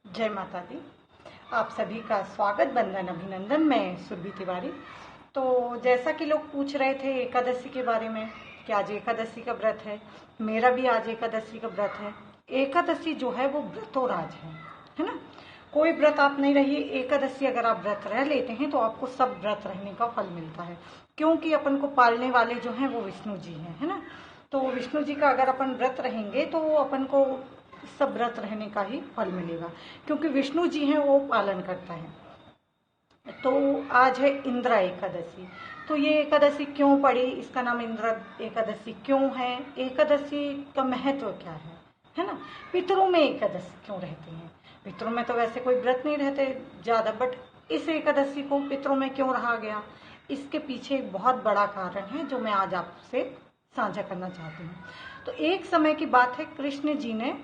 जय माता दी। आप सभी का स्वागत, वंदन, अभिनंदन। मैं सुरभि तिवारी। तो जैसा कि लोग पूछ रहे थे एकादशी के बारे में कि आज एकादशी का व्रत है, मेरा भी आज एकादशी का व्रत है। एकादशी जो है वो व्रतोराज है ना। कोई व्रत आप नहीं रहिए, एकादशी अगर आप व्रत रह लेते हैं तो आपको सब व्रत रहने का फल मिलता है, क्योंकि अपन को पालने वाले जो हैं वो विष्णु जी हैं, है ना। तो विष्णु जी का अगर अपन व्रत रहेंगे तो अपन को सब व्रत रहने का ही फल मिलेगा, क्योंकि विष्णु जी हैं वो पालन करता है। तो आज है इंद्र एकादशी। तो ये एकादशी क्यों पड़ी, इसका नाम इंद्र एकादशी क्यों है, एकादशी का महत्व क्या है ना। पितरों में एकादशी क्यों रहती है, पितरों में तो वैसे कोई व्रत नहीं रहते ज्यादा, बट इस एकादशी को पितरों में क्यों रहा गया, इसके पीछे एक बहुत बड़ा कारण है जो मैं आज आपसे साझा करना चाहती हूँ। तो एक समय की बात है, कृष्ण जी ने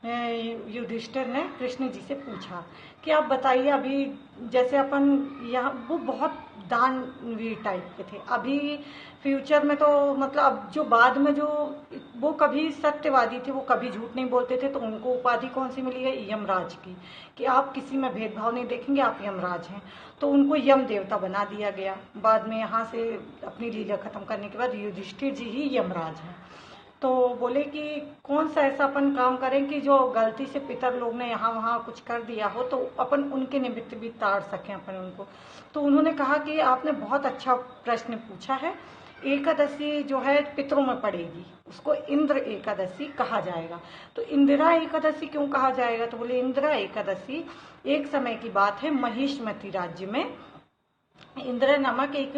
युधिष्ठिर ने कृष्ण जी से पूछा कि आप बताइए, अभी जैसे अपन यहाँ वो बहुत दानवीर टाइप के थे, अभी फ्यूचर में तो मतलब अब जो बाद में जो वो कभी सत्यवादी थे, वो कभी झूठ नहीं बोलते थे, तो उनको उपाधि कौन सी मिली है, यमराज की, कि आप किसी में भेदभाव नहीं देखेंगे, आप यमराज हैं। तो उनको यम देवता बना दिया गया बाद में, यहाँ से अपनी लीला खत्म करने के बाद युधिष्ठिर जी ही यमराज हैं। तो बोले कि कौन सा ऐसा अपन काम करें कि जो गलती से पितर लोग ने यहाँ वहाँ कुछ कर दिया हो तो अपन उनके निमित्त भी ताड़ सकें अपन उनको। तो उन्होंने कहा कि आपने बहुत अच्छा प्रश्न पूछा है, एकादशी जो है पितरों में पड़ेगी, उसको इंद्र एकादशी कहा जाएगा। तो इंदिरा एकादशी क्यों कहा जाएगा, तो बोले इंदिरा एकादशी एक समय की बात है, महिष्मती राज्य में इंद्र नामक एक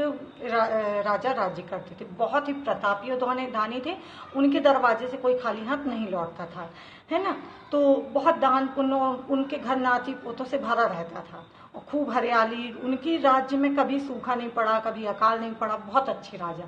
राजा राज्य करते थे, बहुत ही प्रतापी और दानी थे। उनके दरवाजे से कोई खाली हाथ नहीं लौटता था, है ना। तो बहुत दान पुण्य, उनके घर नाती पोतों से भरा रहता था, और खूब हरियाली, उनकी राज्य में कभी सूखा नहीं पड़ा, कभी अकाल नहीं पड़ा, बहुत अच्छे राजा।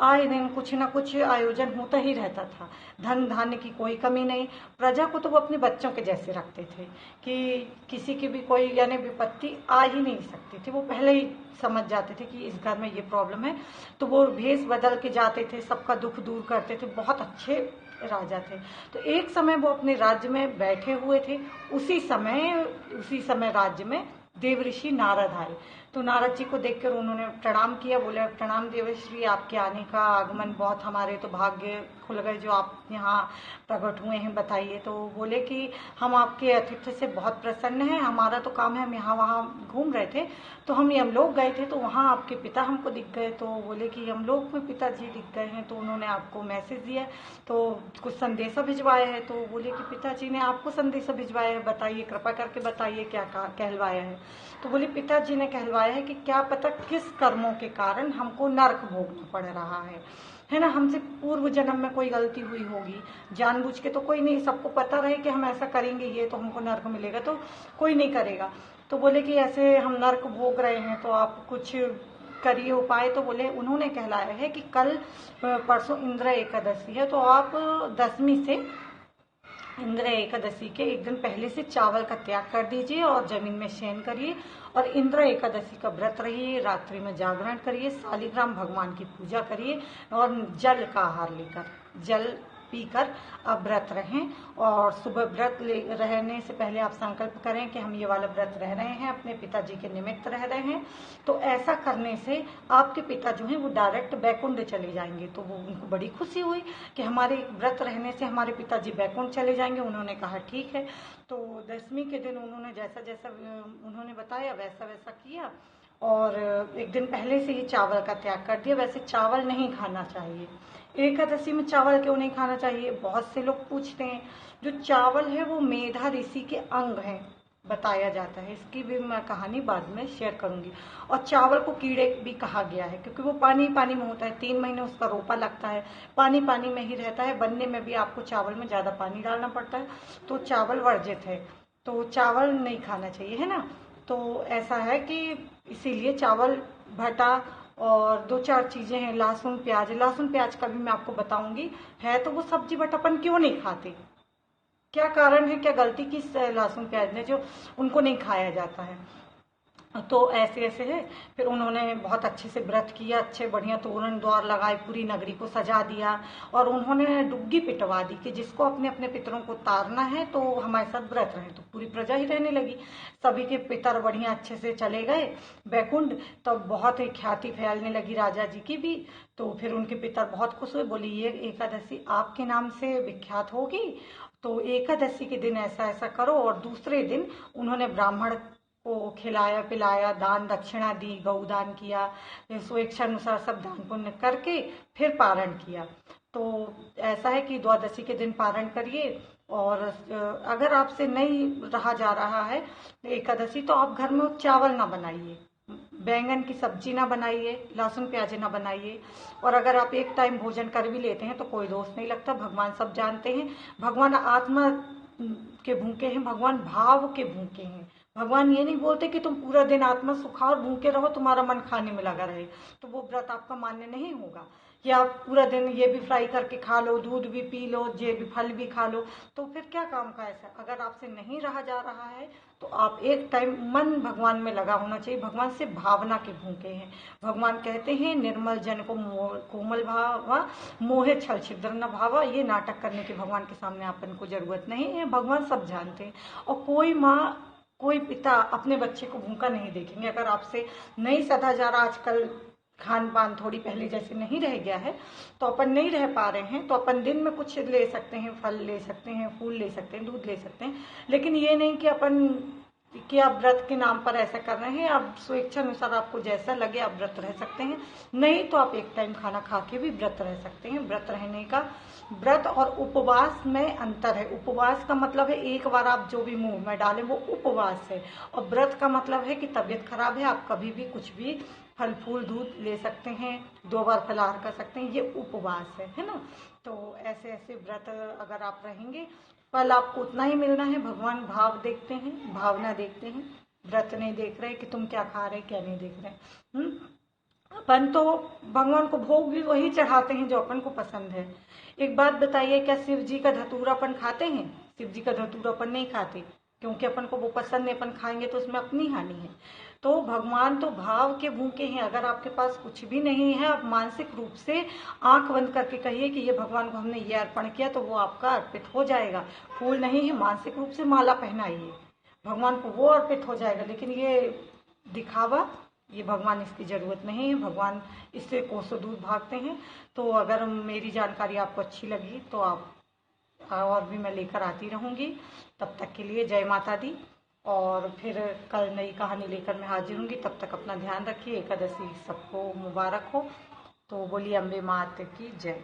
आए दिन कुछ ना कुछ आयोजन होता ही रहता था, धन धान्य की कोई कमी नहीं। प्रजा को तो वो अपने बच्चों के जैसे रखते थे कि किसी की भी कोई यानी विपत्ति आ ही नहीं सकती थी, वो पहले ही समझ जाते थे कि इस घर में ये प्रॉब्लम है, तो वो भेष बदल के जाते थे, सबका दुख दूर करते थे, बहुत अच्छे राजा थे। तो एक समय वो अपने राज्य में बैठे हुए थे, उसी समय राज्य में देवऋषि नारद आए। तो नारद जी को देखकर उन्होंने प्रणाम किया, बोले प्रणाम देवश्री, आपके आने का आगमन बहुत हमारे तो भाग्य खुल गए जो आप यहाँ प्रकट हुए हैं, बताइए। तो बोले कि हम आपके आतिथ्य से बहुत प्रसन्न हैं, हमारा तो काम है, हम यहाँ वहाँ घूम रहे थे, तो हम यमलोक गए थे, तो वहाँ आपके पिता हमको दिख गए। तो बोले कि यमलोक में पिताजी दिख गए हैं, तो उन्होंने आपको मैसेज दिया, तो कुछ संदेशा भिजवाया है। तो बोले कि पिताजी ने आपको संदेशा भिजवाया है, बताइए, कृपा करके बताइए क्या कहलवाया है। तो बोले पिताजी ने कहलवाया है कि क्या पता किस कर्मों के कारण हमको नर्क भोगना पड़ रहा है ना, हमसे पूर्व जन्म में कोई गलती हुई होगी, जानबूझ के तो कोई नहीं, सबको पता रहे कि हम ऐसा करेंगे ये तो हमको नर्क मिलेगा, तो कोई नहीं करेगा। तो बोले कि ऐसे हम नर्क भोग रहे हैं, तो आप कुछ करिए उपाय। तो बोले उन्होंने कहलाया है कि कल परसों इंद्र एकादशी है, तो आप दसवीं से इंद्र एकादशी के एक दिन पहले से चावल का त्याग कर दीजिए और जमीन में शयन करिए, और इंद्र एकादशी का व्रत रहिए, रात्रि में जागरण करिए, शालिग्राम भगवान की पूजा करिए, और जल का आहार लेकर, जल पीकर अब व्रत रहें। और सुबह व्रत रहने से पहले आप संकल्प करें कि हम ये वाला व्रत रह रहे हैं, अपने पिताजी के निमित्त रह रहे हैं। तो ऐसा करने से आपके पिता जो हैं वो डायरेक्ट बैकुंठ चले जाएंगे। तो वो उनको बड़ी खुशी हुई कि हमारे व्रत रहने से हमारे पिताजी बैकुंठ चले जाएंगे। उन्होंने कहा ठीक है। तो दसवीं के दिन उन्होंने जैसा जैसा उन्होंने बताया वैसा वैसा किया, और एक दिन पहले से ही चावल का त्याग कर दिया। वैसे चावल नहीं खाना चाहिए, एकादशी में चावल क्यों नहीं खाना चाहिए, बहुत से लोग पूछते हैं। जो चावल है वो मेधा ऋषि के अंग है, बताया जाता है, इसकी भी मैं कहानी बाद में शेयर करूंगी। और चावल को कीड़े भी कहा गया है, क्योंकि वो पानी पानी में होता है, 3 महीने उसका रोपा लगता है, पानी पानी में ही रहता है, बनने में भी आपको चावल में ज्यादा पानी डालना पड़ता है, तो चावल वर्जित है, तो चावल नहीं खाना चाहिए, है ना। तो ऐसा है कि इसीलिए चावल, भटा, और 2-4 चीजें हैं, लहसुन प्याज, लहसुन प्याज का भी मैं आपको बताऊंगी, है तो वो सब्जी, बट अपन क्यों नहीं खाते, क्या कारण है, क्या गलती की लहसुन प्याज ने जो उनको नहीं खाया जाता है। तो ऐसे ऐसे है। फिर उन्होंने बहुत अच्छे से व्रत किया, अच्छे बढ़िया तोरण द्वार लगाए, पूरी नगरी को सजा दिया और उन्होंने डुग्गी पिटवा दी कि जिसको अपने अपने पितरों को तारना है तो हमारे साथ व्रत रहे। तो पूरी प्रजा ही रहने लगी, सभी के पितर बढ़िया अच्छे से चले गए बैकुंठ। तब बहुत ही ख्याति फैलने लगी राजा जी की भी। तो फिर उनके पितर बहुत खुश हुए, बोली ये एकादशी आपके नाम से विख्यात होगी, तो एकादशी के दिन ऐसा ऐसा करो। और दूसरे दिन उन्होंने ब्राह्मण को खिलाया पिलाया, दान दक्षिणा दी, गौदान किया, स्वेच्छा अनुसार सब दान पुण्य करके फिर पारण किया। तो ऐसा है कि द्वादशी के दिन पारण करिए। और अगर आपसे नहीं रहा जा रहा है एकादशी, तो आप घर में चावल ना बनाइए, बैंगन की सब्जी ना बनाइए, लहसुन प्याज ना बनाइए। और अगर आप एक टाइम भोजन कर भी लेते हैं तो कोई दोष नहीं लगता, भगवान सब जानते हैं। भगवान आत्मा के भूखे हैं, भगवान भाव के भूखे हैं। भगवान ये नहीं बोलते कि तुम पूरा दिन आत्मा सुखाओ और भूखे रहो, तुम्हारा मन खाने में लगा रहे, तो वो व्रत आपका मान्य नहीं होगा। या पूरा दिन ये भी फ्राई करके खा लो, दूध भी पी लो, ये भी फल भी खा लो, तो फिर क्या काम का ऐसा। अगर आपसे नहीं रहा जा रहा है तो आप एक टाइम मन भगवान में लगा होना चाहिए, भगवान से भावना के भूखे हैं। भगवान कहते हैं निर्मल जन को कोमल भावा, मोहे छल छिद्र न भावा। ये नाटक करने की भगवान के सामने अपन को जरूरत नहीं है, भगवान सब जानते हैं। और कोई माँ कोई पिता अपने बच्चे को भूखा नहीं देखेंगे। अगर आपसे नहीं सधा जा रहा, आजकल खान पान थोड़ी पहले जैसे नहीं रह गया है, तो अपन नहीं रह पा रहे हैं, तो अपन दिन में कुछ ले सकते हैं, फल ले सकते हैं, फूल ले सकते हैं, दूध ले सकते हैं। लेकिन ये नहीं कि अपन कि आप व्रत के नाम पर ऐसा कर रहे हैं। आप स्वेच्छा अनुसार आपको जैसा लगे आप व्रत रह सकते हैं, नहीं तो आप एक टाइम खाना खा के भी व्रत रह सकते हैं। व्रत रहने का, व्रत और उपवास में अंतर है। उपवास का मतलब है एक बार आप जो भी मुंह में डालें वो उपवास है, और व्रत का मतलब है कि तबीयत खराब है, आप कभी भी कुछ भी फल फूल दूध ले सकते हैं, 2 बार फलाहार कर सकते हैं, ये उपवास है ना। तो ऐसे ऐसे व्रत अगर आप रहेंगे, फल आपको उतना ही मिलना है। भगवान भाव देखते हैं, भावना देखते हैं, व्रत नहीं देख रहे कि तुम क्या खा रहे क्या नहीं देख रहे। अपन तो भगवान को भोग भी वही चढ़ाते हैं जो अपन को पसंद है। एक बात बताइए, क्या शिव जी का धतूरा अपन खाते हैं? शिव जी का धतूरा अपन नहीं खाते, क्योंकि अपन को वो पसंद नहीं, अपन खाएंगे तो उसमें अपनी हानि है। तो भगवान तो भाव के भूखे हैं। अगर आपके पास कुछ भी नहीं है, आप मानसिक रूप से आंख बंद करके कहिए कि ये भगवान को हमने ये अर्पण किया, तो वो आपका अर्पित हो जाएगा। फूल नहीं है, मानसिक रूप से माला पहनाइए, भगवान को वो अर्पित हो जाएगा। लेकिन ये दिखावा, ये भगवान इसकी जरूरत नहीं है, भगवान इससे कोसों दूर भागते हैं। तो अगर मेरी जानकारी आपको अच्छी लगी तो आप और भी मैं लेकर आती रहूंगी। तब तक के लिए जय माता दी, और फिर कल नई कहानी लेकर मैं हाजिर होंगी। तब तक अपना ध्यान रखिए, एकादशी सबको मुबारक हो। तो बोलिए अम्बे माता की जय।